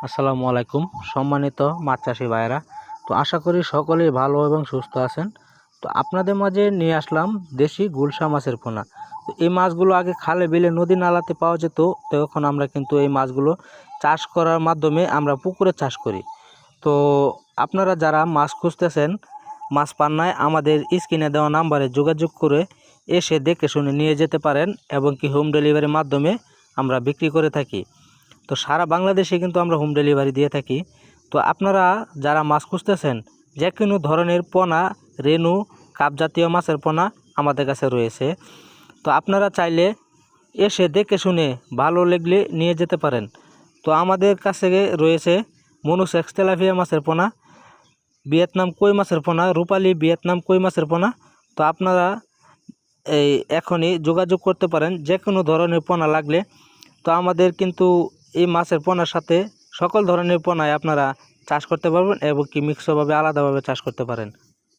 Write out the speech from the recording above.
আসসালামু আলাইকুম সম্মানিত মাছ চাষি ভাইয়েরা। তো আশা করি সকলেই ভালো এবং সুস্থ আছেন। তো আপনাদের মাঝে নিয়ে আসলাম দেশি গুলশা মাছের পোনা। তো এই মাছগুলো আগে খালে বিলে নদী নালাতে পাওয়া যেত, তো এখন আমরা কিন্তু এই মাছগুলো চাষ করার মাধ্যমে আমরা পুকুরে চাষ করি। তো আপনারা যারা মাছ খুঁজতেছেন, মাছ পান্নায় আমাদের স্ক্রিনে দেওয়া নাম্বারে যোগাযোগ করে এসে দেখে শুনে নিয়ে যেতে পারেন, এবং কি হোম ডেলিভারির মাধ্যমে আমরা বিক্রি করে থাকি। তো সারা বাংলাদেশে কিন্তু আমরা হোম ডেলিভারি দিয়ে থাকি। তো আপনারা যারা মাছ খুঁজতেছেন, যে কোনো ধরনের পোনা, রেনু, কাপ জাতীয় মাছের পোনা আমাদের কাছে রয়েছে। তো আপনারা চাইলে এসে দেখে শুনে ভালো লাগলে নিয়ে যেতে পারেন। তো আমাদের কাছে রয়েছে মনুসেক্স তেলাপিয়া মাছের পোনা, ভিয়েতনাম কই মাছের পোনা, রূপালী ভিয়েতনাম কই মাছের পোনা। তো আপনারা এই এখনই যোগাযোগ করতে পারেন যে কোনো ধরনের পোনা লাগলে। তো আমাদের কিন্তু এই মাছের পোনার সাথে সকল ধরনের পোনায় আপনারা চাষ করতে পারবেন, এবং কি মিক্সভাবে আলাদাভাবে চাষ করতে পারেন।